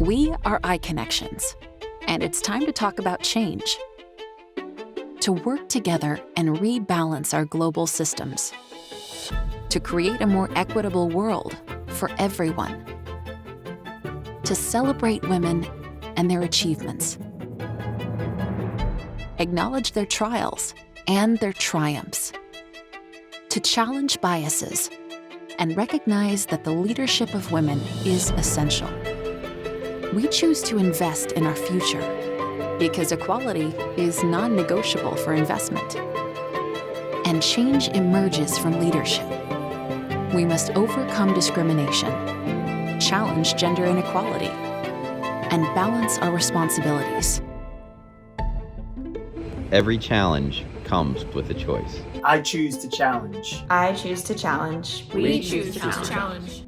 We are iConnections, and it's time to talk about change. To work together and rebalance our global systems. To create a more equitable world for everyone. To celebrate women and their achievements. Acknowledge their trials and their triumphs. To challenge biases and recognize that the leadership of women is essential. We choose to invest in our future because equality is non-negotiable for investment. And change emerges from leadership. We must overcome discrimination, challenge gender inequality, and balance our responsibilities. Every challenge comes with a choice. I choose to challenge. I choose to challenge. We choose to challenge.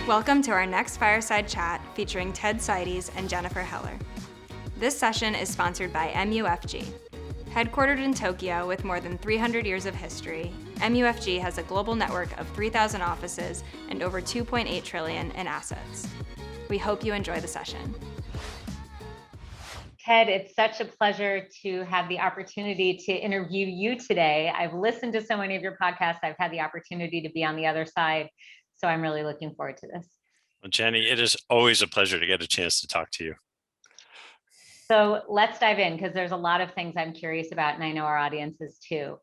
Welcome to our next Fireside Chat featuring Ted Seides and Jennifer Heller. This session is sponsored by MUFG. Headquartered in Tokyo with more than 300 years of history, MUFG has a global network of 3,000 offices and over $2.8 trillion in assets. We hope you enjoy the session. Ted, it's such a pleasure to have the opportunity to interview you today. I've listened to so many of your podcasts. I've had the opportunity to be on the other side. So I'm really looking forward to this. Well, Jenny, it is always a pleasure to get a chance to talk to you. So let's dive in because there's a lot of things I'm curious about, and I know our audience is too.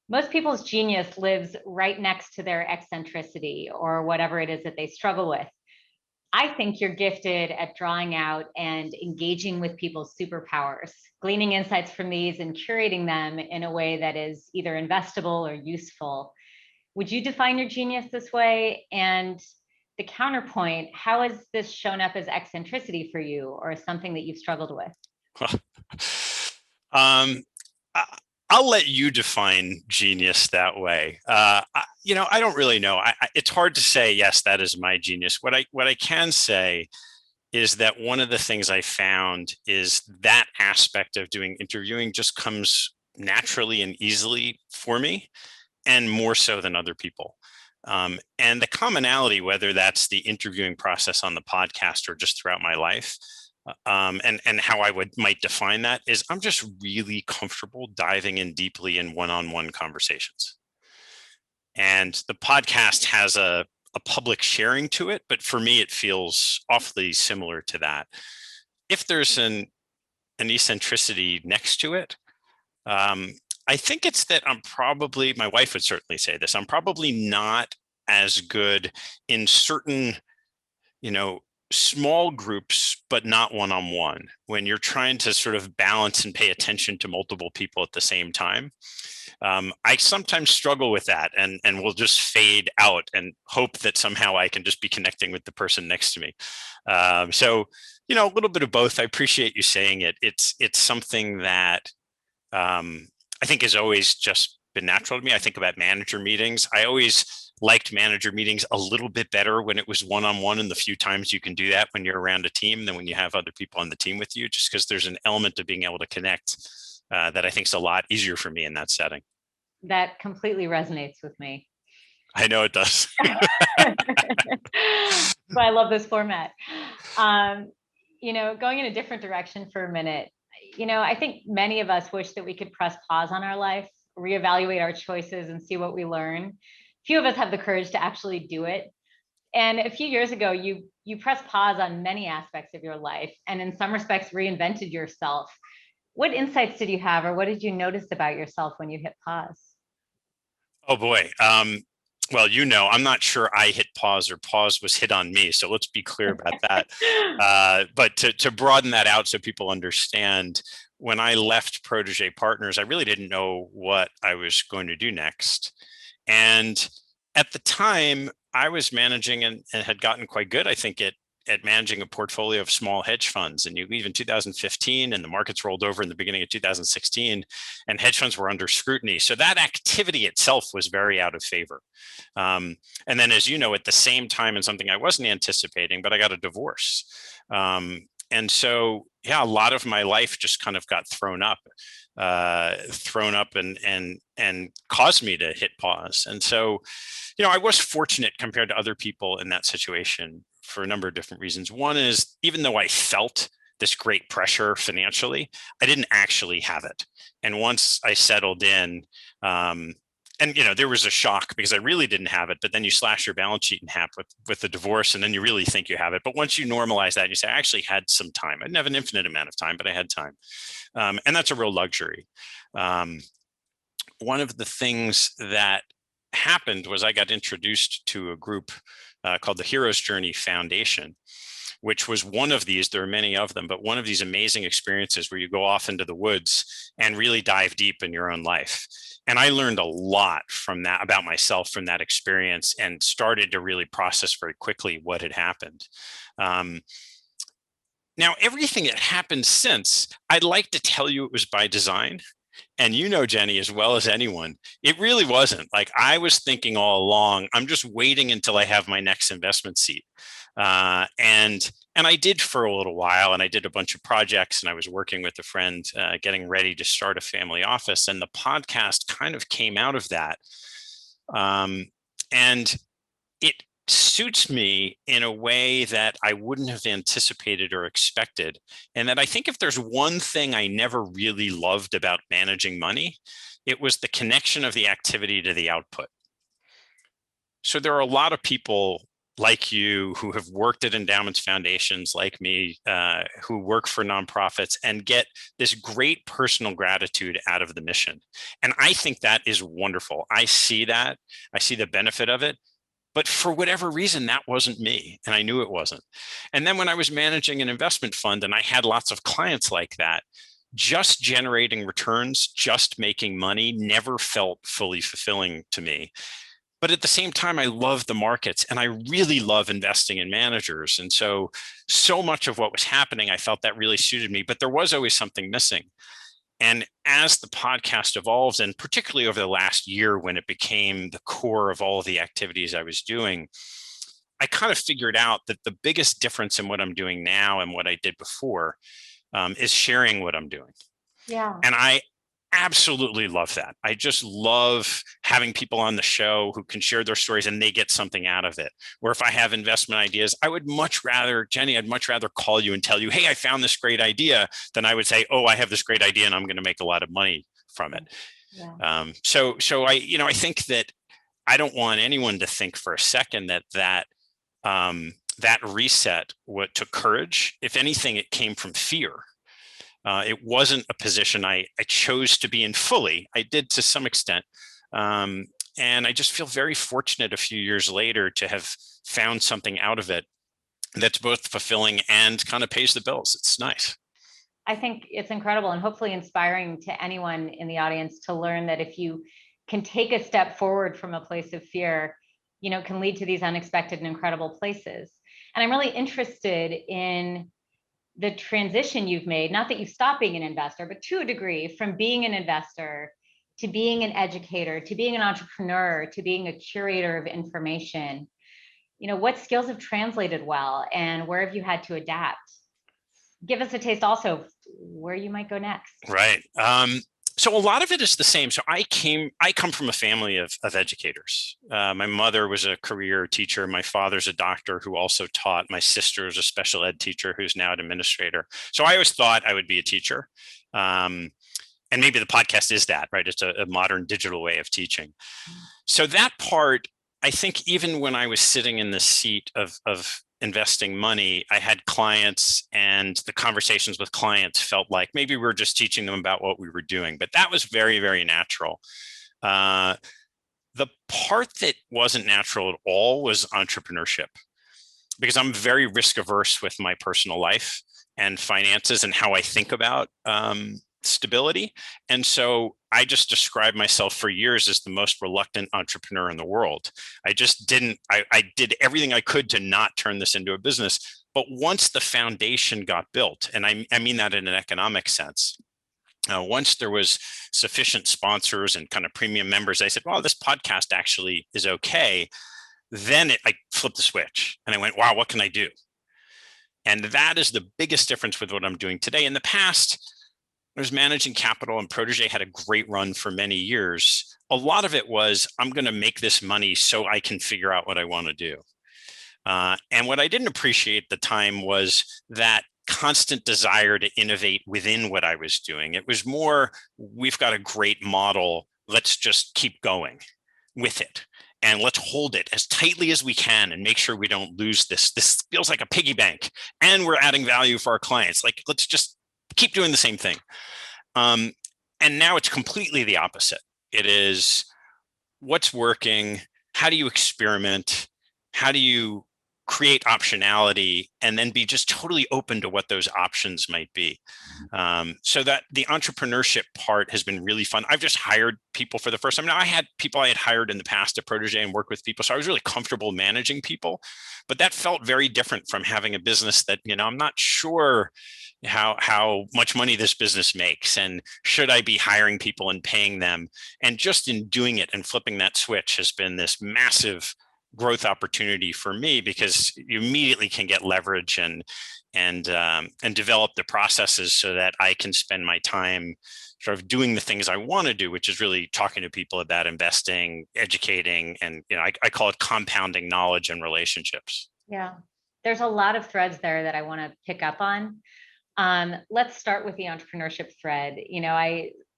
Most people's genius lives right next to their eccentricity or whatever it is that they struggle with. I think you're gifted at drawing out and engaging with people's superpowers, gleaning insights from these and curating them in a way that is either investable or useful. Would you define your genius this way? And the counterpoint, how has this shown up as eccentricity for you or something that you've struggled with? I'll let you define genius that way. I don't really know. It's hard to say, yes, that is my genius. What I can say is that one of the things I found is that aspect of doing interviewing just comes naturally and easily for me, and more so than other people. And the commonality, whether that's the interviewing process on the podcast or just throughout my life, and how I might define that is I'm just really comfortable diving in deeply in one-on-one conversations. And the podcast has a public sharing to it, but for me, it feels awfully similar to that. If there's an eccentricity next to it, I think it's that my wife would certainly say this, I'm probably not as good in certain, small groups, but not one-on-one, when you're trying to sort of balance and pay attention to multiple people at the same time. I sometimes struggle with that and will just fade out and hope that somehow I can just be connecting with the person next to me. So, a little bit of both. I appreciate you saying it. It's something that, I think has always just been natural to me. I think about manager meetings. I always liked manager meetings a little bit better when it was one-on-one, and the few times you can do that when you're around a team than when you have other people on the team with you, just because there's an element of being able to connect that I think is a lot easier for me in that setting. That completely resonates with me. I know it does. So I love this format. Going in a different direction for a minute, I think many of us wish that we could press pause on our life, reevaluate our choices, and see what we learn. Few of us have the courage to actually do it. And a few years ago, you pressed pause on many aspects of your life, and in some respects, reinvented yourself. What insights did you have, or what did you notice about yourself when you hit pause? Oh boy. Well, I'm not sure I hit pause or pause was hit on me. So let's be clear about that. But to broaden that out so people understand, when I left Protégé Partners, I really didn't know what I was going to do next. And at the time, I was managing and had gotten quite good, I think, at at managing a portfolio of small hedge funds, and you leave in 2015 and the markets rolled over in the beginning of 2016 and hedge funds were under scrutiny. So that activity itself was very out of favor. And then, as you know, at the same time, and something I wasn't anticipating, but I got a divorce. And so, yeah, a lot of my life just kind of got thrown up and caused me to hit pause. And so, I was fortunate compared to other people in that situation for a number of different reasons. One is, even though I felt this great pressure financially, I didn't actually have it. And once I settled in, and there was a shock because I really didn't have it, but then you slash your balance sheet in half with the divorce, and then you really think you have it. But once you normalize that, you say, I actually had some time. I didn't have an infinite amount of time, but I had time. And that's a real luxury. One of the things that happened was I got introduced to a group called the Hero's Journey Foundation, which was one of these, there are many of them, but one of these amazing experiences where you go off into the woods and really dive deep in your own life. And I learned a lot from that about myself from that experience, and started to really process very quickly what had happened. Now, everything that happened since, I'd like to tell you it was by design. And Jenny, as well as anyone, it really wasn't. Like, I was thinking all along, I'm just waiting until I have my next investment seat. And I did for a little while, and I did a bunch of projects, and I was working with a friend getting ready to start a family office. And the podcast kind of came out of that. And it suits me in a way that I wouldn't have anticipated or expected. And that I think if there's one thing I never really loved about managing money, it was the connection of the activity to the output. So there are a lot of people like you who have worked at endowments, foundations, like me, who work for nonprofits and get this great personal gratitude out of the mission. And I think that is wonderful. I see that. I see the benefit of it. But for whatever reason, that wasn't me, and I knew it wasn't. And then when I was managing an investment fund and I had lots of clients like that, just generating returns, just making money never felt fully fulfilling to me. But at the same time, I love the markets, and I really love investing in managers. And so much of what was happening, I felt that really suited me, but there was always something missing. And as the podcast evolves, and particularly over the last year when it became the core of all of the activities I was doing, I kind of figured out that the biggest difference in what I'm doing now and what I did before is sharing what I'm doing. Yeah. And I absolutely love that. I just love having people on the show who can share their stories and they get something out of it. Or if I have investment ideas, I would much rather, Jenny, I'd much rather call you and tell you, hey, I found this great idea, than I would say, oh, I have this great idea and I'm going to make a lot of money from it. Yeah. So I think that I don't want anyone to think for a second that reset took courage. If anything, it came from fear. It wasn't a position I chose to be in fully. I did to some extent. And I just feel very fortunate a few years later to have found something out of it that's both fulfilling and kind of pays the bills. It's nice. I think it's incredible and hopefully inspiring to anyone in the audience to learn that if you can take a step forward from a place of fear, can lead to these unexpected and incredible places. And I'm really interested in the transition you've made, not that you stopped being an investor, but to a degree, from being an investor to being an educator, to being an entrepreneur, to being a curator of information. What skills have translated well and where have you had to adapt? Give us a taste also where you might go next. Right. So a lot of it is the same. So I come from a family of educators. My mother was a career teacher. My father's a doctor who also taught. My sister is a special ed teacher who's now an administrator. So I always thought I would be a teacher. And maybe the podcast is that, right? It's a modern digital way of teaching. So that part, I think even when I was sitting in the seat of investing money, I had clients and the conversations with clients felt like maybe we were just teaching them about what we were doing, but that was very, very natural. The part that wasn't natural at all was entrepreneurship, because I'm very risk averse with my personal life and finances and how I think about stability. And so I just described myself for years as the most reluctant entrepreneur in the world. I just didn't, I did everything I could to not turn this into a business, But once the foundation got built, and I mean that in an economic sense, once there was sufficient sponsors and kind of premium members, I said, well, this podcast actually is okay. Then I flipped the switch and I went, wow, what can I do? And that is the biggest difference with what I'm doing today. In the past, I was managing capital, and Protege had a great run for many years. A lot of it was, I'm going to make this money so I can figure out what I want to do. And what I didn't appreciate at the time was that constant desire to innovate within what I was doing. It was more, we've got a great model. Let's just keep going with it. And let's hold it as tightly as we can and make sure we don't lose this. This feels like a piggy bank, and we're adding value for our clients. Like, let's just keep doing the same thing. And now it's completely the opposite. It is, what's working? How do you experiment? How do you create optionality, and then be just totally open to what those options might be? So that the entrepreneurship part has been really fun. I've just hired people for the first time. Now, I had people I had hired in the past at Protege and worked with people, so I was really comfortable managing people, but that felt very different from having a business that, I'm not sure how much money this business makes, and should I be hiring people and paying them? And just in doing it and flipping that switch has been this massive growth opportunity for me, because you immediately can get leverage and develop the processes so that I can spend my time sort of doing the things I want to do, which is really talking to people about investing, educating, and I call it compounding knowledge and relationships. Yeah, there's a lot of threads there that I want to pick up on. Let's start with the entrepreneurship thread.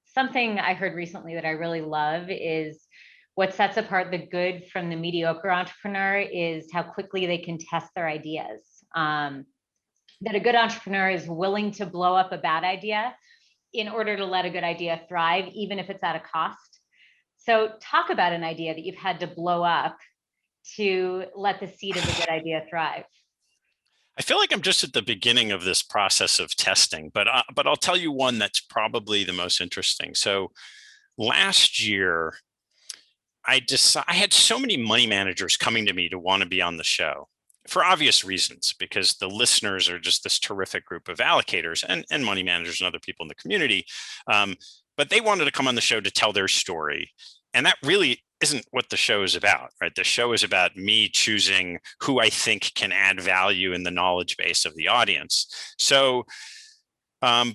Something I heard recently that I really love is, what sets apart the good from the mediocre entrepreneur is how quickly they can test their ideas. That a good entrepreneur is willing to blow up a bad idea in order to let a good idea thrive, even if it's at a cost. So talk about an idea that you've had to blow up to let the seed of a good idea thrive. I feel like I'm just at the beginning of this process of testing, but I'll tell you one that's probably the most interesting. So last year, I had so many money managers coming to me to want to be on the show for obvious reasons, because the listeners are just this terrific group of allocators and money managers and other people in the community. But they wanted to come on the show to tell their story. And that really isn't what the show is about, right? The show is about me choosing who I think can add value in the knowledge base of the audience. So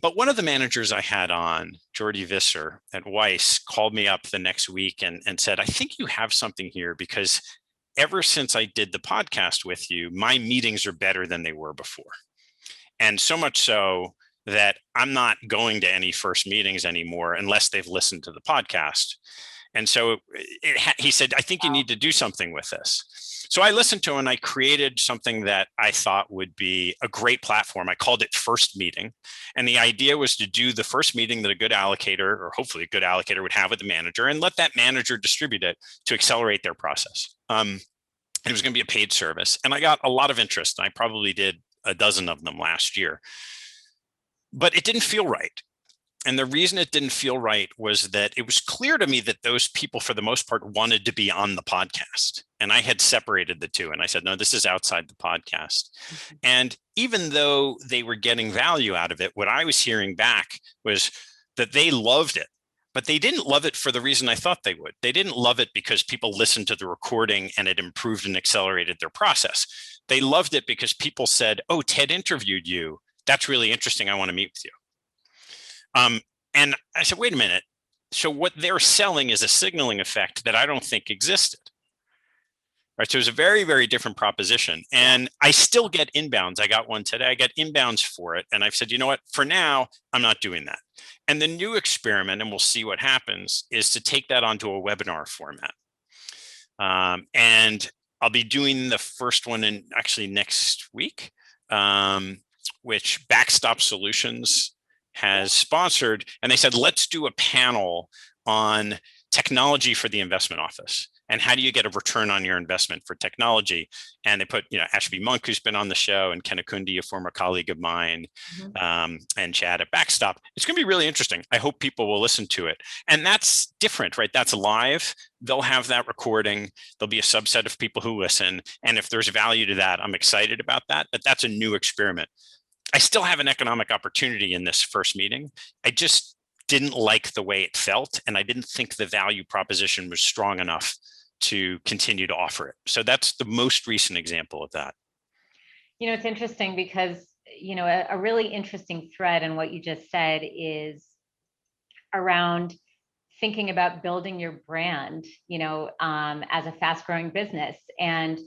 but one of the managers I had on, Jordy Visser at Weiss, called me up the next week and said, I think you have something here, because ever since I did the podcast with you, my meetings are better than they were before. And so much so that I'm not going to any first meetings anymore unless they've listened to the podcast. And so he said, I think you need to do something with this. So I listened to him and I created something that I thought would be a great platform. I called it First Meeting. And the idea was to do the first meeting that a good allocator, or hopefully a good allocator, would have with the manager, and let that manager distribute it to accelerate their process. It was going to be a paid service. And I got a lot of interest. I probably did a dozen of them last year. But it didn't feel right. And the reason it didn't feel right was that it was clear to me that those people, for the most part, wanted to be on the podcast. And I had separated the two. And I said, no, this is outside the podcast. Mm-hmm. And even though they were getting value out of it, what I was hearing back was that they loved it. But they didn't love it for the reason I thought they would. They didn't love it because people listened to the recording and it improved and accelerated their process. They loved it because people said, oh, Ted interviewed you. That's really interesting. I want to meet with you. And I said, wait a minute. So what they're selling is a signaling effect that I don't think existed. Right. So it was a very, very different proposition. And I still get inbounds. I got one today. I got inbounds for it. And I've said, you know what, for now, I'm not doing that. And the new experiment, and we'll see what happens, is to take that onto a webinar format. And I'll be doing the first one in actually next week, which Backstop Solutions has sponsored. And they said, let's do a panel on technology for the investment office. and how do you get a return on your investment for technology? And they put, Ashby Monk, who's been on the show, and Ken Akundi, a former colleague of mine, and Chad at Backstop. It's going to be really interesting. I hope people will listen to it. And that's different, right? That's live. They'll have that recording. There'll be a subset of people who listen. And if there's value to that, I'm excited about that. But that's a new experiment. I still have an economic opportunity in this first meeting. I just didn't like the way it felt, and I didn't think the value proposition was strong enough to continue to offer it. So that's the most recent example of that. It's interesting because, a really interesting thread in what you just said is around thinking about building your brand, as a fast-growing business, and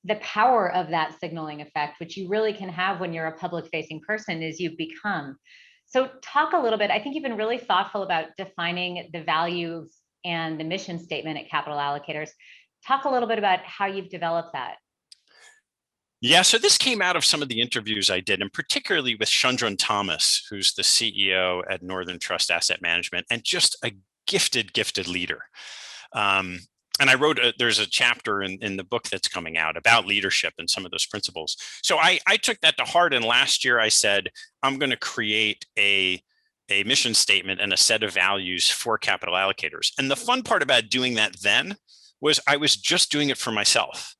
the power of that signaling effect, which you really can have when you're a public-facing person, is you become. So talk a little bit, I think you've been really thoughtful about defining the values and the mission statement at Capital Allocators. Talk a little bit about how you've developed that. Yeah, so this came out of some of the interviews I did, and particularly with Shundran Thomas, who's the CEO at Northern Trust Asset Management, and just a gifted leader. And I wrote, there's a chapter in the book that's coming out about leadership and some of those principles. So I took that to heart. And last year I said, I'm going to create a mission statement and a set of values for Capital Allocators. And the fun part about doing that then was I was just doing it for myself.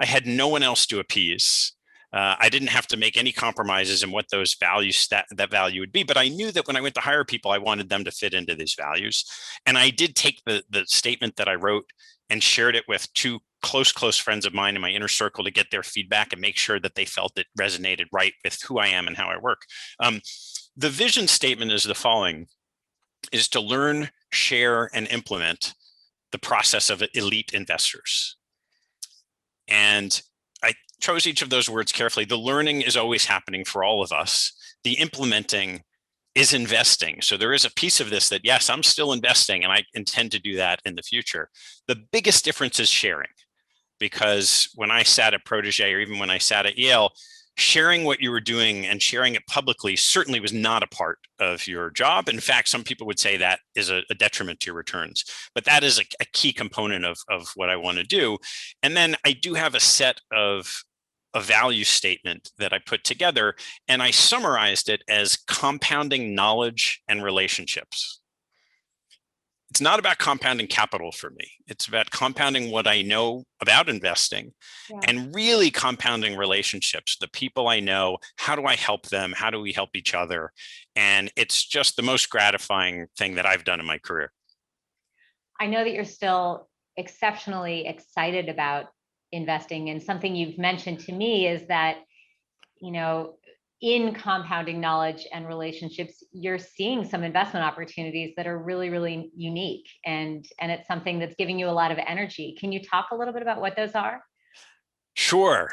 I had no one else to appease. I didn't have to make any compromises in what those values, that value would be. But I knew that when I went to hire people, I wanted them to fit into these values. And I did take the statement that I wrote and shared it with two close friends of mine in my inner circle to get their feedback and make sure that they felt it resonated right with who I am and how I work. The vision statement is the following: is to learn, share, and implement the process of elite investors. And I chose each of those words carefully. The learning is always happening for all of us. The implementing is investing. So there is a piece of this that, yes, I'm still investing and I intend to do that in the future. The biggest difference is sharing, because when I sat at Protégé, or even when I sat at Yale, sharing what you were doing and sharing it publicly certainly was not a part of your job. In fact, some people would say that is a detriment to your returns, but that is a key component of what I want to do. And then I do have a set of a value statement that I put together, and I summarized it as compounding knowledge and relationships. It's not about compounding capital for me. It's about compounding what I know about investing, and really compounding relationships. The people I know, how do I help them? How do we help each other? And it's just the most gratifying thing that I've done in my career. I know that you're still exceptionally excited about investing, and something you've mentioned to me is that, in compounding knowledge and relationships, you're seeing some investment opportunities that are really, really unique, and it's something that's giving you a lot of energy. Can you talk a little bit about what those are? Sure.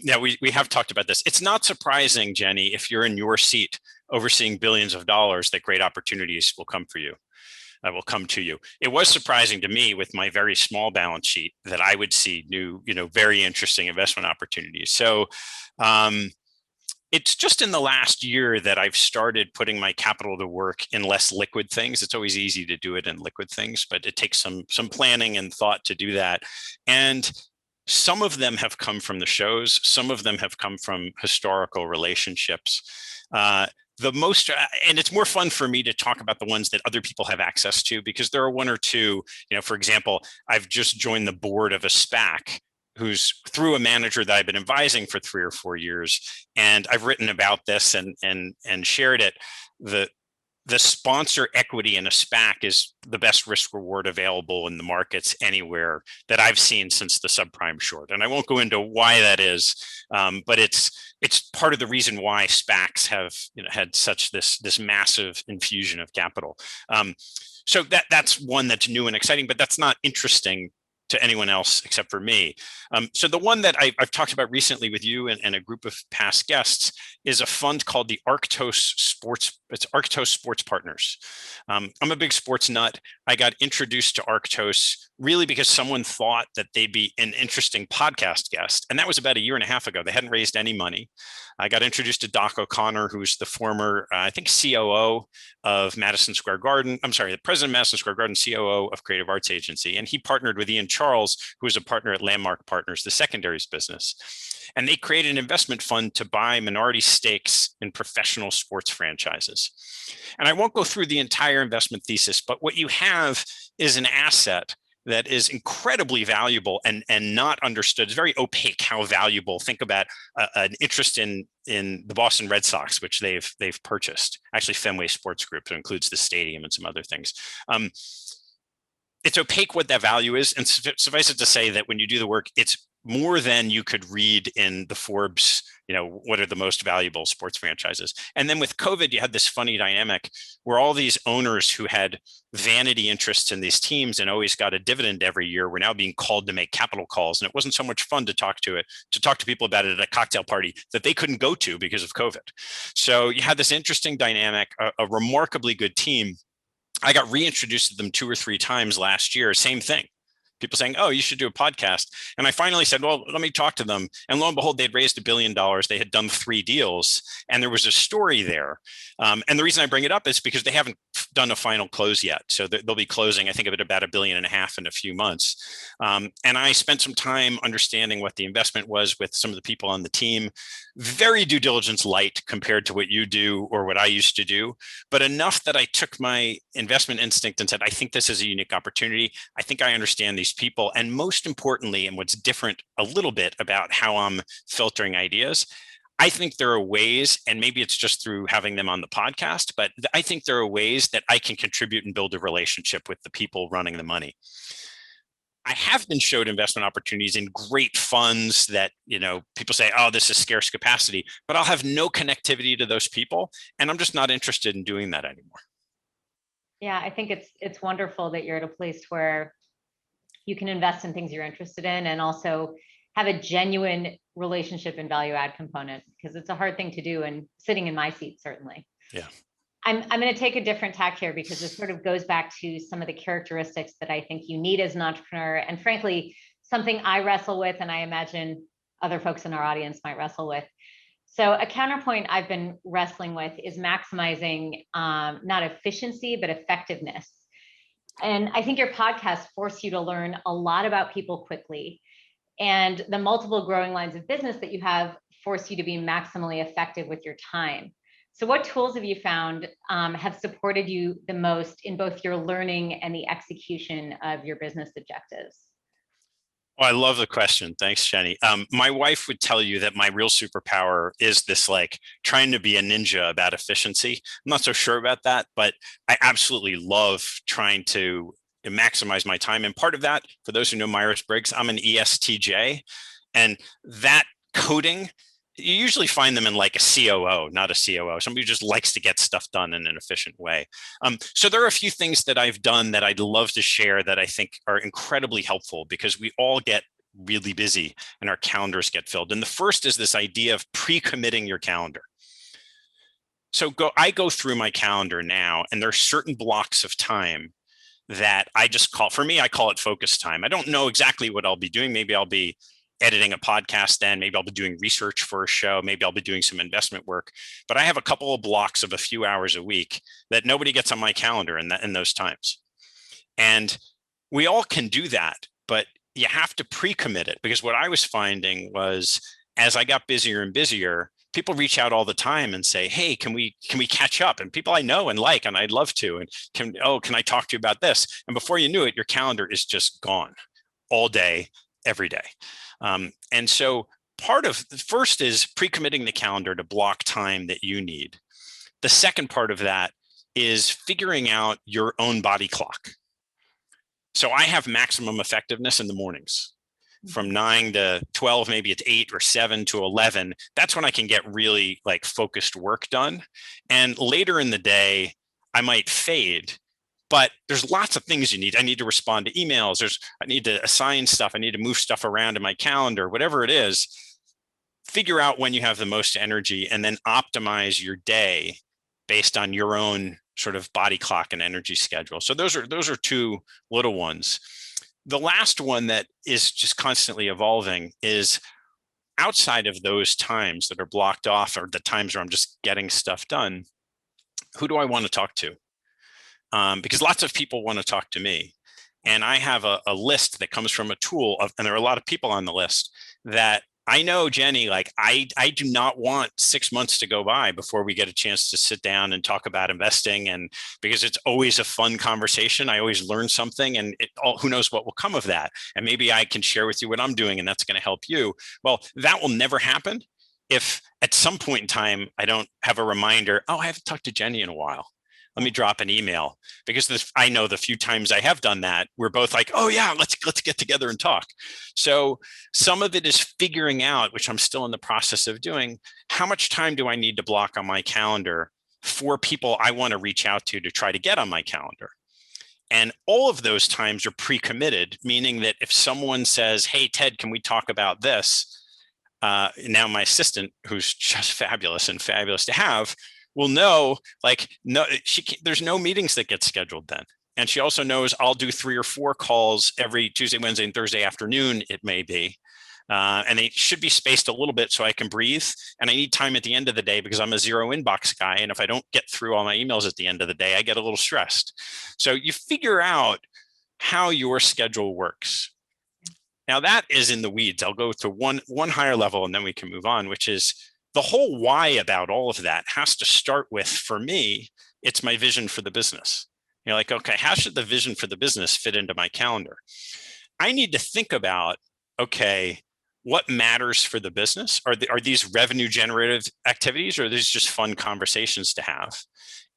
Yeah, we have talked about this. It's not surprising, Jenny, if you're in your seat overseeing billions of dollars, that great opportunities will come for you. Will come to you. It was surprising to me with my very small balance sheet that I would see new, very interesting investment opportunities. So it's just in the last year that I've started putting my capital to work in less liquid things. It's always easy to do it in liquid things, but it takes some planning and thought to do that. And some of them have come from the shows. Some of them have come from historical relationships. The most, and it's more fun for me to talk about the ones that other people have access to, because there are one or two, for example, I've just joined the board of a SPAC who's through a manager that I've been advising for 3 or 4 years. And I've written about this and shared it. The sponsor equity in a SPAC is the best risk reward available in the markets anywhere that I've seen since the subprime short. And I won't go into why that is, but it's part of the reason why SPACs have had such this massive infusion of capital. So that's one that's new and exciting, but that's not interesting to anyone else except for me. So the one that I've talked about recently with you and a group of past guests is a fund called the Arctos Sports it's Arctos Sports Partners. I'm a big sports nut. I got introduced to Arctos really because someone thought that they'd be an interesting podcast guest. And that was about a year and a half ago. They hadn't raised any money. I got introduced to Doc O'Connor, who's the former, I think, COO of Madison Square Garden. I'm sorry, the president of Madison Square Garden, COO of Creative Arts Agency. And he partnered with Ian Charles, who was a partner at Landmark Partners, the secondaries business. And they created an investment fund to buy minority stakes in professional sports franchises. And I won't go through the entire investment thesis, but what you have is an asset that is incredibly valuable and not understood. It's very opaque how valuable. Think about an interest in the Boston Red Sox, which they've purchased. Actually, Fenway Sports Group, that includes the stadium and some other things. It's opaque what that value is, and suffice it to say that when you do the work, it's more than you could read in the Forbes, what are the most valuable sports franchises. And then with COVID, you had this funny dynamic where all these owners who had vanity interests in these teams and always got a dividend every year were now being called to make capital calls. And it wasn't so much fun to talk to people about it at a cocktail party that they couldn't go to because of COVID. So you had this interesting dynamic, a remarkably good team. I got reintroduced to them 2 or 3 times last year, same thing. People saying, oh, you should do a podcast. And I finally said, well, let me talk to them. And lo and behold, they'd raised $1 billion. They had done 3 deals. And there was a story there. And the reason I bring it up is because they haven't done a final close yet. So they'll be closing, I think, of it about $1.5 billion in a few months. And I spent some time understanding what the investment was with some of the people on the team. Very due diligence light compared to what you do or what I used to do, but enough that I took my investment instinct and said, I think this is a unique opportunity. I think I understand these people. And most importantly, and what's different a little bit about how I'm filtering ideas, I think there are ways, and maybe it's just through having them on the podcast, but I think there are ways that I can contribute and build a relationship with the people running the money. I have been showed investment opportunities in great funds that, people say, oh, this is scarce capacity, but I'll have no connectivity to those people. And I'm just not interested in doing that anymore. Yeah, I think it's wonderful that you're at a place where you can invest in things you're interested in and also have a genuine relationship and value add component, because it's a hard thing to do, and sitting in my seat, certainly. Yeah. I'm going to take a different tack here because this sort of goes back to some of the characteristics that I think you need as an entrepreneur, and frankly, something I wrestle with, and I imagine other folks in our audience might wrestle with. So a counterpoint I've been wrestling with is maximizing not efficiency, but effectiveness. And I think your podcast forced you to learn a lot about people quickly, and the multiple growing lines of business that you have force you to be maximally effective with your time. So what tools have you found have supported you the most in both your learning and the execution of your business objectives? Oh, I love the question. Thanks, Jenny. My wife would tell you that my real superpower is this, trying to be a ninja about efficiency. I'm not so sure about that, but I absolutely love trying to maximize my time. And part of that, for those who know Myers-Briggs, I'm an ESTJ, and that coding, you usually find them in a COO, not a COO, somebody who just likes to get stuff done in an efficient way. So there are a few things that I've done that I'd love to share that I think are incredibly helpful, because we all get really busy and our calendars get filled. And the first is this idea of pre-committing your calendar. So I go through my calendar now, and there are certain blocks of time that I just call, for me, I call it focus time. I don't know exactly what I'll be doing. Maybe I'll be editing a podcast then, maybe I'll be doing research for a show, maybe I'll be doing some investment work, but I have a couple of blocks of a few hours a week that nobody gets on my calendar in those times. And we all can do that, but you have to pre-commit it, because what I was finding was, as I got busier and busier, people reach out all the time and say, hey, can we catch up? And people I know and like, and I'd love to, and can I talk to you about this? And before you knew it, your calendar is just gone all day, every day. And so part of the first is pre-committing the calendar to block time that you need. The second part of that is figuring out your own body clock. So I have maximum effectiveness in the mornings from 9 to 12, maybe it's 8 or 7 to 11. That's when I can get really focused work done. And later in the day, I might fade. But there's lots of things you need. I need to respond to emails. I need to assign stuff. I need to move stuff around in my calendar, whatever it is. Figure out when you have the most energy and then optimize your day based on your own sort of body clock and energy schedule. So those are two little ones. The last one that is just constantly evolving is outside of those times that are blocked off, or the times where I'm just getting stuff done, who do I want to talk to? Because lots of people want to talk to me. And I have a list that comes from a tool of, and there are a lot of people on the list that I know, Jenny, like I do not want 6 months to go by before we get a chance to sit down and talk about investing. And because it's always a fun conversation, I always learn something, and who knows what will come of that. And maybe I can share with you what I'm doing, and that's going to help you. Well, that will never happen if at some point in time, I don't have a reminder, oh, I haven't talked to Jenny in a while. Let me drop an email, because I know the few times I have done that, we're both like, oh yeah, let's get together and talk. So some of it is figuring out, which I'm still in the process of doing, how much time do I need to block on my calendar for people I want to reach out to try to get on my calendar. And all of those times are pre-committed, meaning that if someone says, hey, Ted, can we talk about this? Now my assistant, who's just fabulous to have, will know, like, no, there's no meetings that get scheduled then. And she also knows I'll do 3 or 4 calls every Tuesday, Wednesday, and Thursday afternoon, it may be. And they should be spaced a little bit so I can breathe. And I need time at the end of the day because I'm a zero inbox guy. And if I don't get through all my emails at the end of the day, I get a little stressed. So you figure out how your schedule works. Now that is in the weeds. I'll go to one higher level and then we can move on, which is the whole why about all of that has to start with, for me, it's my vision for the business. You're like, okay, how should the vision for the business fit into my calendar? I need to think about, okay, what matters for the business? Are these revenue generative activities, or are these just fun conversations to have?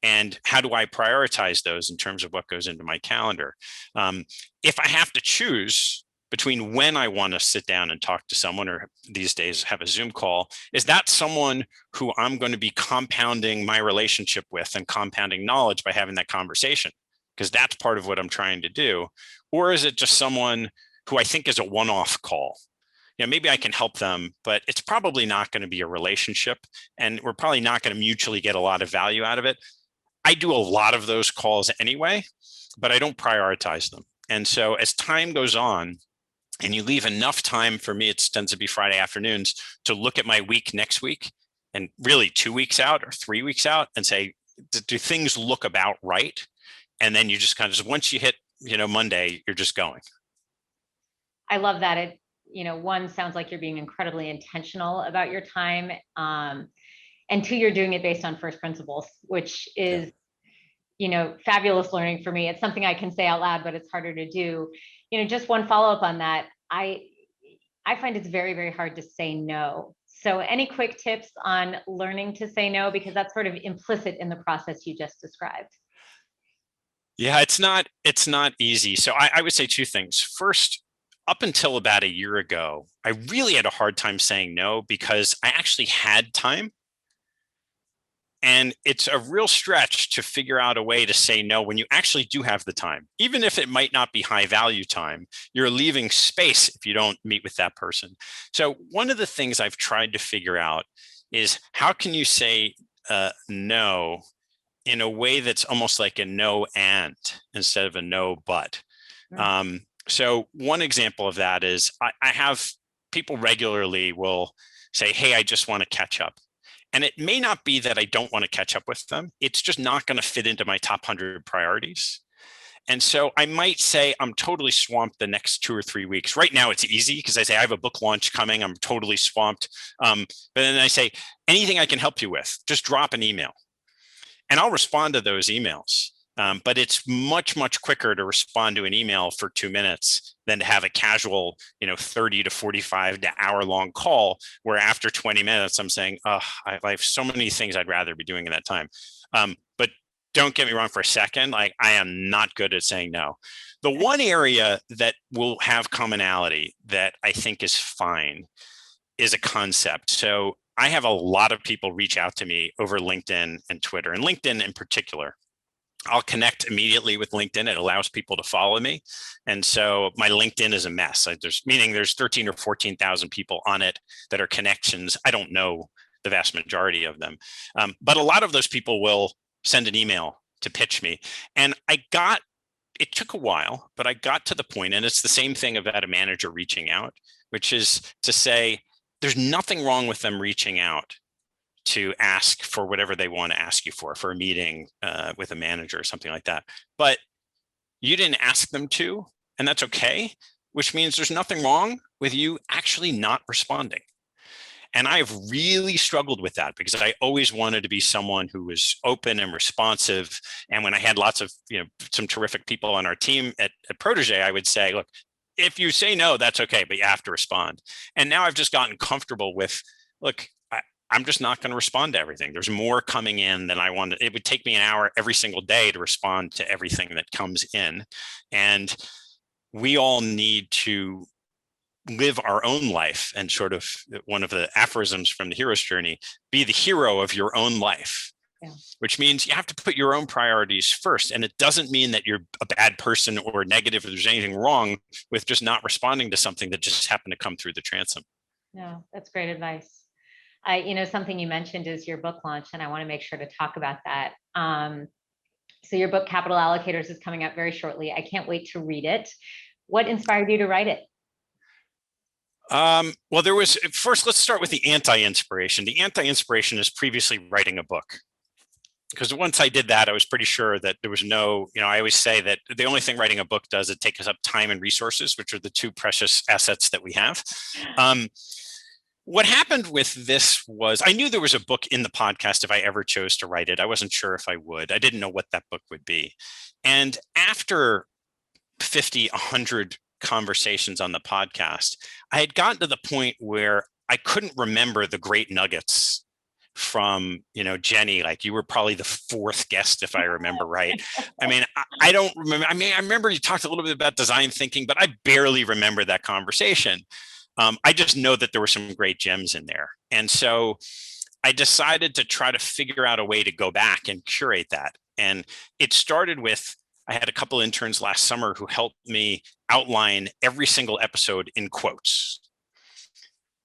And how do I prioritize those in terms of what goes into my calendar? If I have to choose between when I want to sit down and talk to someone, or these days have a Zoom call, is that someone who I'm going to be compounding my relationship with and compounding knowledge by having that conversation? Because that's part of what I'm trying to do. Or is it just someone who I think is a one-off call? You know, maybe I can help them, but it's probably not going to be a relationship, and we're probably not going to mutually get a lot of value out of it. I do a lot of those calls anyway, but I don't prioritize them. And so as time goes on, and you leave enough time, for me, it tends to be Friday afternoons, to look at my week next week, and really 2 weeks out or 3 weeks out, and say, do things look about right? And then you just kind of, once you hit, Monday, you're just going. I love that. It, one, sounds like you're being incredibly intentional about your time. And 2, you're doing it based on first principles, which is, fabulous learning for me. It's something I can say out loud, but it's harder to do. Just one follow-up on that. I find it's very, very hard to say no. So any quick tips on learning to say no, because that's sort of implicit in the process you just described? Yeah, it's not easy. So I would say 2 things. First, up until about a year ago, I really had a hard time saying no because I actually had time. And it's a real stretch to figure out a way to say no when you actually do have the time. Even if it might not be high value time, you're leaving space if you don't meet with that person. So one of the things I've tried to figure out is, how can you say no in a way that's almost like a no and instead of a no but. Right. So one example of that is I have people regularly will say, hey, I just want to catch up. And it may not be that I don't want to catch up with them. It's just not going to fit into my top 100 priorities. And so I might say I'm totally swamped the next 2 or 3 weeks. Right now it's easy because I say I have a book launch coming. I'm totally swamped. But then I say, anything I can help you with, just drop an email. And I'll respond to those emails. But it's much, much quicker to respond to an email for 2 minutes than to have a casual, 30 to 45 to hour-long call where after 20 minutes, I'm saying, oh, I have so many things I'd rather be doing in that time. But don't get me wrong for a second, like, I am not good at saying no. The one area that will have commonality that I think is fine is a concept. So I have a lot of people reach out to me over LinkedIn and Twitter, and LinkedIn in particular. I'll connect immediately with LinkedIn. It allows people to follow me. And so my LinkedIn is a mess. There's 13 or 14,000 people on it that are connections. I don't know the vast majority of them. But a lot of those people will send an email to pitch me. And it took a while, but I got to the point, and it's the same thing about a manager reaching out, which is to say, there's nothing wrong with them reaching out to ask for whatever they want to ask you for a meeting with a manager or something like that. But you didn't ask them to, and that's okay, which means there's nothing wrong with you actually not responding. And I've really struggled with that because I always wanted to be someone who was open and responsive. And when I had lots of, some terrific people on our team at Protégé, I would say, look, if you say no, that's okay, but you have to respond. And now I've just gotten comfortable with, look, I'm just not going to respond to everything. There's more coming in than I wanted. It would take me an hour every single day to respond to everything that comes in. And we all need to live our own life, and sort of one of the aphorisms from the hero's journey, be the hero of your own life. Yeah. Which means you have to put your own priorities first. And it doesn't mean that you're a bad person or negative, or there's anything wrong with just not responding to something that just happened to come through the transom. No, that's great advice. Something you mentioned is your book launch, and I want to make sure to talk about that. So your book, Capital Allocators, is coming out very shortly. I can't wait to read it. What inspired you to write it? Well, let's start with the anti-inspiration. The anti-inspiration is previously writing a book. Because once I did that, I was pretty sure that there was I always say that the only thing writing a book does is take us up time and resources, which are the two precious assets that we have. What happened with this was I knew there was a book in the podcast if I ever chose to write it. I wasn't sure if I would. I didn't know what that book would be. And after 50, 100 conversations on the podcast, I had gotten to the point where I couldn't remember the great nuggets from, Jenny. Like, you were probably the fourth guest, if I remember right. I mean, I don't remember. I remember you talked a little bit about design thinking, but I barely remember that conversation. I just know that there were some great gems in there. And so I decided to try to figure out a way to go back and curate that. And it started with, I had a couple interns last summer who helped me outline every single episode in quotes.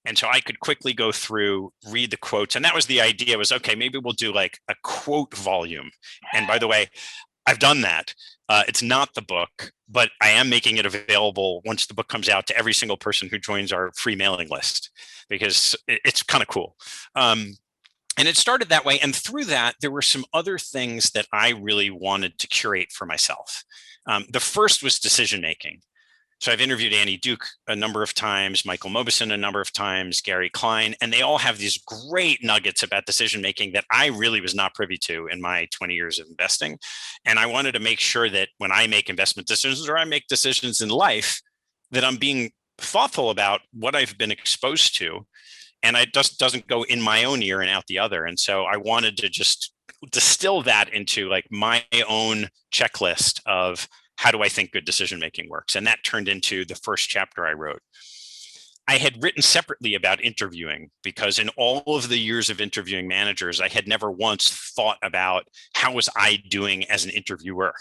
And so I could quickly go through, read the quotes. And that was the idea, was, okay, maybe we'll do like a quote volume. And by the way, I've done that. It's not the book, but I am making it available once the book comes out to every single person who joins our free mailing list, because it's kind of cool. And it started that way. And through that, there were some other things that I really wanted to curate for myself. The first was decision-making. So I've interviewed Annie Duke a number of times, Michael Mauboussin a number of times, Gary Klein, and they all have these great nuggets about decision-making that I really was not privy to in my 20 years of investing. And I wanted to make sure that when I make investment decisions, or I make decisions in life, that I'm being thoughtful about what I've been exposed to, and it just doesn't go in my own ear and out the other. And so I wanted to just distill that into like my own checklist of how do I think good decision-making works? And that turned into the first chapter I wrote. I had written separately about interviewing, because in all of the years of interviewing managers, I had never once thought about how was I doing as an interviewer.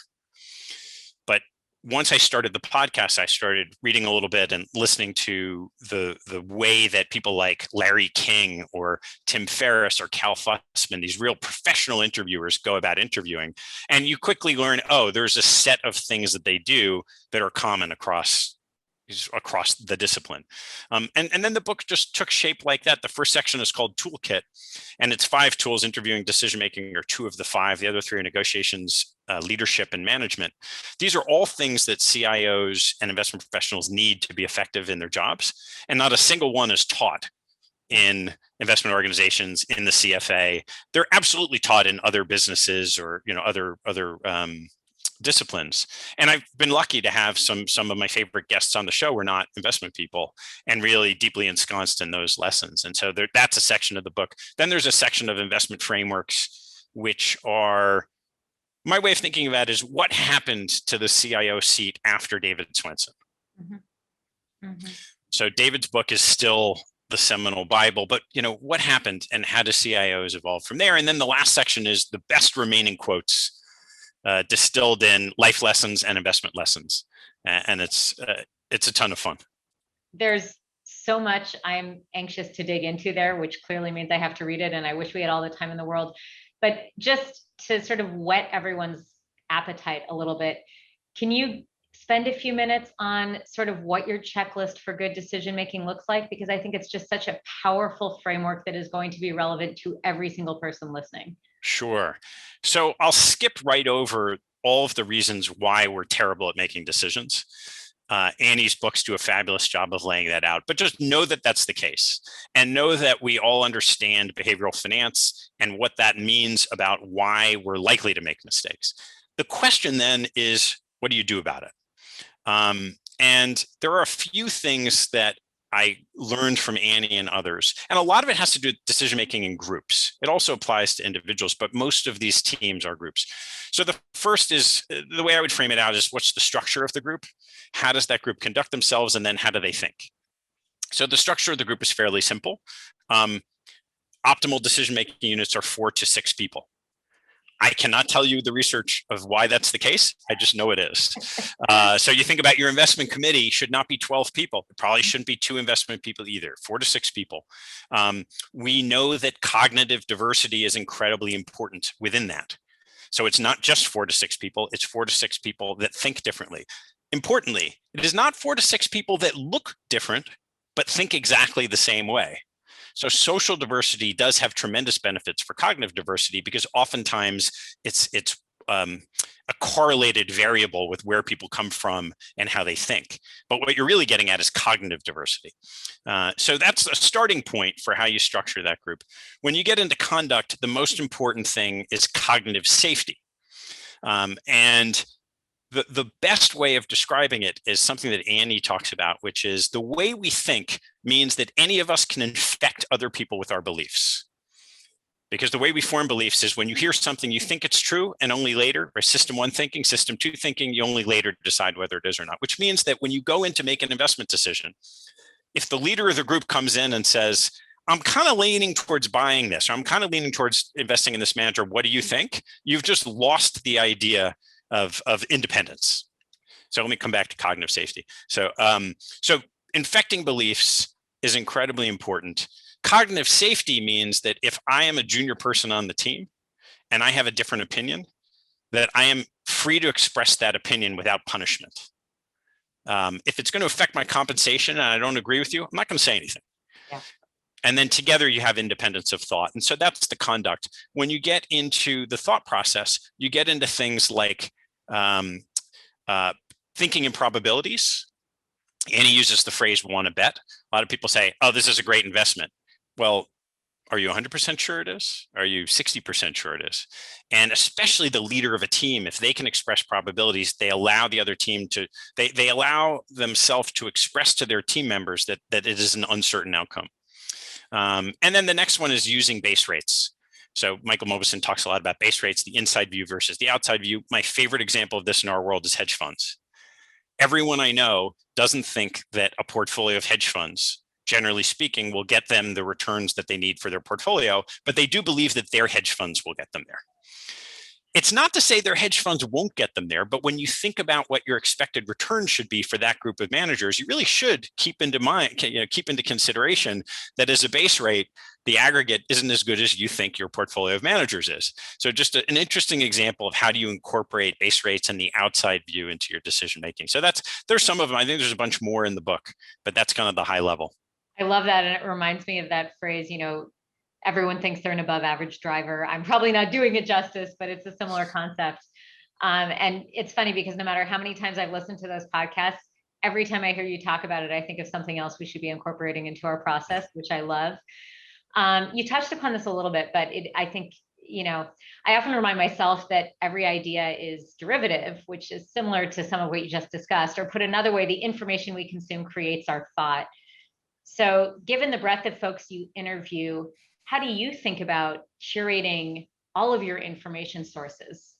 But once I started the podcast, I started reading a little bit and listening to the way that people like Larry King or Tim Ferriss or Cal Fussman, these real professional interviewers, go about interviewing. And you quickly learn, there's a set of things that they do that are common across the discipline. And then the book just took shape like that. The first section is called Toolkit, and it's 5 tools. Interviewing, decision-making are 2 of the 5. The other 3 are negotiations, leadership, and management. These are all things that CIOs and investment professionals need to be effective in their jobs. And not a single one is taught in investment organizations, in the CFA. They're absolutely taught in other businesses or, other disciplines. And I've been lucky to have some of my favorite guests on the show were not investment people and really deeply ensconced in those lessons. And so that's a section of the book. Then there's a section of investment frameworks, which are my way of thinking of that is what happened to the CIO seat after David Swensen. Mm-hmm. Mm-hmm. So David's book is still the seminal Bible, but what happened and how do CIOs evolve from there? And then the last section is the best remaining quotes distilled in life lessons and investment lessons. And it's a ton of fun. There's so much I'm anxious to dig into there, which clearly means I have to read it, and I wish we had all the time in the world. But just to sort of whet everyone's appetite a little bit, can you spend a few minutes on sort of what your checklist for good decision making looks like? Because I think it's just such a powerful framework that is going to be relevant to every single person listening. Sure. So I'll skip right over all of the reasons why we're terrible at making decisions. Annie's books do a fabulous job of laying that out, but just know that that's the case, and know that we all understand behavioral finance and what that means about why we're likely to make mistakes. The question then is, what do you do about it? And there are a few things that I learned from Annie and others, and a lot of it has to do with decision-making in groups. It also applies to individuals, but most of these teams are groups. So the first is, the way I would frame it out is, what's the structure of the group? How does that group conduct themselves? And then how do they think? So the structure of the group is fairly simple. Optimal decision-making units are 4 to 6 people. I cannot tell you the research of why that's the case. I just know it is. So you think about your investment committee should not be 12 people. It probably shouldn't be 2 investment people either, 4 to 6 people. We know that cognitive diversity is incredibly important within that. So it's not just 4 to 6 people, it's 4 to 6 people that think differently. Importantly, it is not 4 to 6 people that look different, but think exactly the same way. So social diversity does have tremendous benefits for cognitive diversity, because oftentimes it's a correlated variable with where people come from and how they think. But what you're really getting at is cognitive diversity. So that's a starting point for how you structure that group. When you get into conduct, the most important thing is cognitive safety. And the best way of describing it is something that Annie talks about, which is the way we think means that any of us can infect other people with our beliefs. Because the way we form beliefs is when you hear something, you think it's true, and only later, or system 1 thinking, system 2 thinking, you only later decide whether it is or not, which means that when you go in to make an investment decision, if the leader of the group comes in and says, I'm kind of leaning towards buying this, or I'm kind of leaning towards investing in this manager, what do you think? You've just lost the idea of independence. So let me come back to cognitive safety. So infecting beliefs is incredibly important. Cognitive safety means that if I am a junior person on the team and I have a different opinion, that I am free to express that opinion without punishment. If it's going to affect my compensation and I don't agree with you, I'm not going to say anything. Yeah. And then together you have independence of thought. And so that's the conduct. When you get into the thought process, you get into things like thinking in probabilities. Annie uses the phrase "want to bet." A lot of people say, oh, this is a great investment. Well, are you 100% sure it is? Are you 60% sure it is? And especially the leader of a team, if they can express probabilities, they allow the other team to, they allow themselves to express to their team members that it is an uncertain outcome. And then the next one is using base rates. So Michael Mauboussin talks a lot about base rates, the inside view versus the outside view. My favorite example of this in our world is hedge funds. Everyone I know doesn't think that a portfolio of hedge funds, generally speaking, will get them the returns that they need for their portfolio, but they do believe that their hedge funds will get them there. It's not to say their hedge funds won't get them there, but when you think about what your expected return should be for that group of managers, you really should keep into consideration that as a base rate, the aggregate isn't as good as you think your portfolio of managers is. So just an interesting example of how do you incorporate base rates and the outside view into your decision making. So there's some of them. I think there's a bunch more in the book, but that's kind of the high level. I love that. And it reminds me of that phrase, everyone thinks they're an above average driver. I'm probably not doing it justice, but it's a similar concept. And it's funny because no matter how many times I've listened to those podcasts, every time I hear you talk about it, I think of something else we should be incorporating into our process, which I love. You touched upon this a little bit, but I think, I often remind myself that every idea is derivative, which is similar to some of what you just discussed, or put another way, the information we consume creates our thought. So given the breadth of folks you interview, how do you think about curating all of your information sources?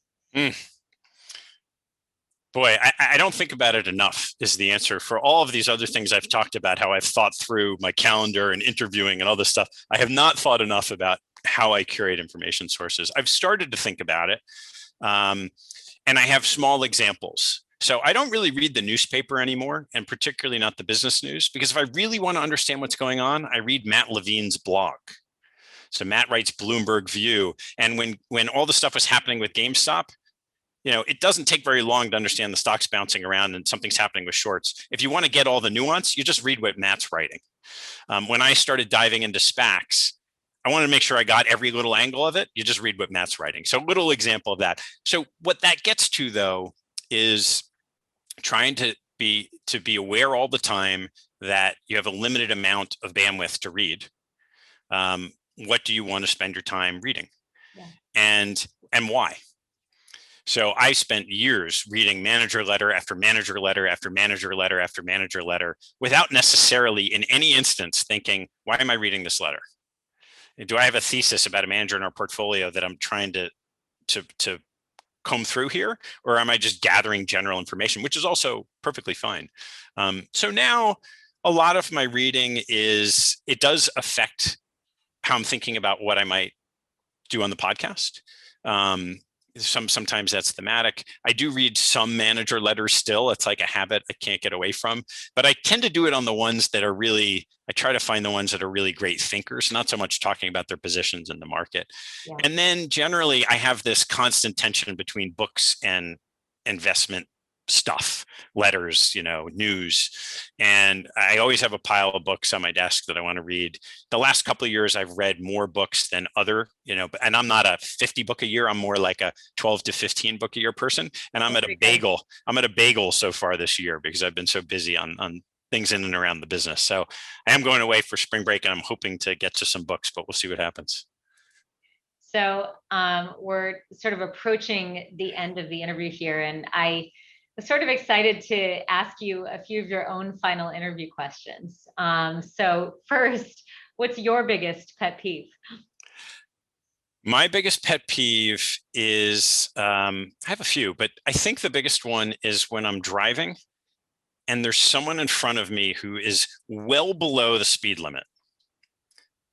Boy, I don't think about it enough is the answer. For all of these other things I've talked about, how I've thought through my calendar and interviewing and all this stuff, I have not thought enough about how I curate information sources. I've started to think about it, and I have small examples. So I don't really read the newspaper anymore, and particularly not the business news, because if I really want to understand what's going on, I read Matt Levine's blog. So Matt writes Bloomberg View. And when all the stuff was happening with GameStop, it doesn't take very long to understand the stock's bouncing around and something's happening with shorts. If you want to get all the nuance, you just read what Matt's writing. When I started diving into SPACs, I wanted to make sure I got every little angle of it. You just read what Matt's writing. So a little example of that. So what that gets to, though, is trying to be aware all the time that you have a limited amount of bandwidth to read. What do you want to spend your time reading? Yeah. And why? So I spent years reading manager letter after manager letter after manager letter after manager letter without necessarily in any instance thinking, why am I reading this letter? Do I have a thesis about a manager in our portfolio that I'm trying to comb through here? Or am I just gathering general information, which is also perfectly fine. So now a lot of my reading it does affect how I'm thinking about what I might do on the podcast. Sometimes that's thematic. I do read some manager letters still. It's like a habit I can't get away from, but I tend to do it on the ones that are really, I try to find the ones that are really great thinkers, not so much talking about their positions in the market. Yeah. And then generally I have this constant tension between books and investment stuff, letters, news. And I always have a pile of books on my desk that I want to read. The last couple of years, I've read more books than other, and I'm not a 50 book a year. I'm more like a 12 to 15 book a year person. And I'm at a bagel. I'm at a bagel so far this year because I've been so busy on things in and around the business. So I am going away for spring break and I'm hoping to get to some books, but we'll see what happens. So we're sort of approaching the end of the interview here, and I was sort of excited to ask you a few of your own final interview questions. So first, what's your biggest pet peeve? My biggest pet peeve is, I have a few, but I think the biggest one is when I'm driving and there's someone in front of me who is well below the speed limit.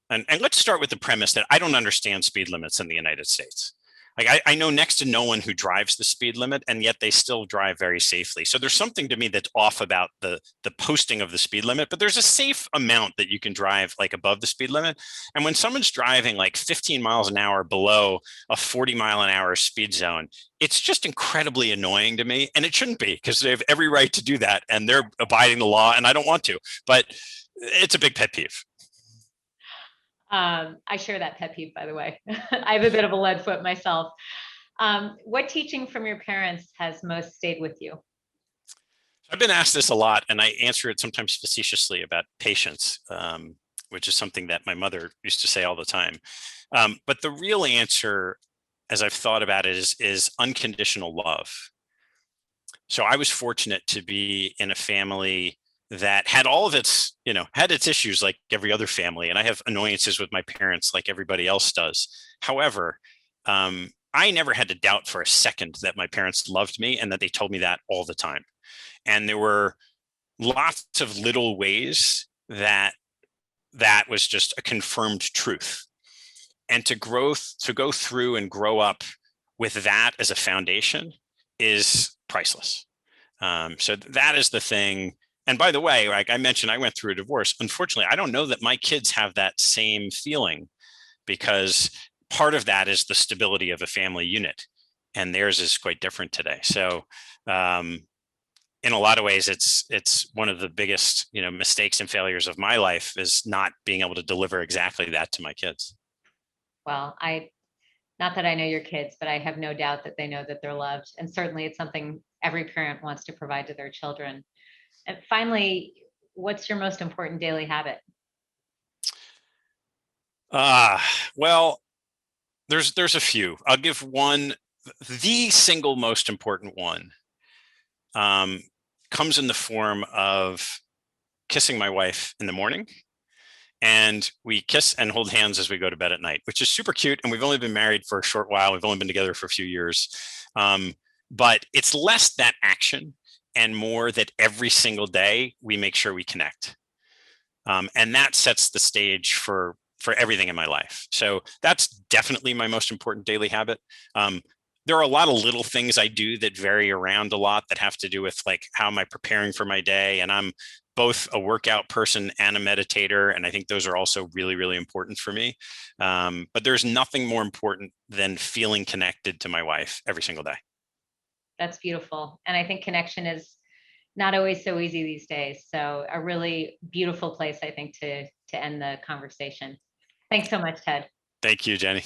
And let's start with the premise that I don't understand speed limits in the United States. Like I know next to no one who drives the speed limit, and yet they still drive very safely. So there's something to me that's off about the posting of the speed limit, but there's a safe amount that you can drive like above the speed limit. And when someone's driving like 15 miles an hour below a 40 mile an hour speed zone, it's just incredibly annoying to me. And it shouldn't be, because they have every right to do that and they're abiding the law and I don't want to, but it's a big pet peeve. I share that pet peeve, by the way. I have a bit of a lead foot myself. What teaching from your parents has most stayed with you? I've been asked this a lot, and I answer it sometimes facetiously about patience, which is something that my mother used to say all the time. But the real answer, as I've thought about it, is unconditional love. So I was fortunate to be in a family that had all of its, had its issues like every other family. And I have annoyances with my parents like everybody else does. However, I never had to doubt for a second that my parents loved me and that they told me that all the time. And there were lots of little ways that was just a confirmed truth. And to go through and grow up with that as a foundation is priceless. So that is the thing. And by the way, like I mentioned, I went through a divorce. Unfortunately, I don't know that my kids have that same feeling, because part of that is the stability of a family unit, and theirs is quite different today. So in a lot of ways, it's one of the biggest, mistakes and failures of my life is not being able to deliver exactly that to my kids. Well, not that I know your kids, but I have no doubt that they know that they're loved. And certainly it's something every parent wants to provide to their children. And finally, what's your most important daily habit? Well, there's a few. I'll give one. The single most important one comes in the form of kissing my wife in the morning. And we kiss and hold hands as we go to bed at night, which is super cute. And we've only been married for a short while. We've only been together for a few years. But it's less that action and more that every single day we make sure we connect. And that sets the stage for everything in my life. So that's definitely my most important daily habit. There are a lot of little things I do that vary around a lot that have to do with like, how am I preparing for my day? And I'm both a workout person and a meditator. And I think those are also really, really important for me. But there's nothing more important than feeling connected to my wife every single day. That's beautiful. And I think connection is not always so easy these days. So a really beautiful place, I think, to end the conversation. Thanks so much, Ted. Thank you, Jenny.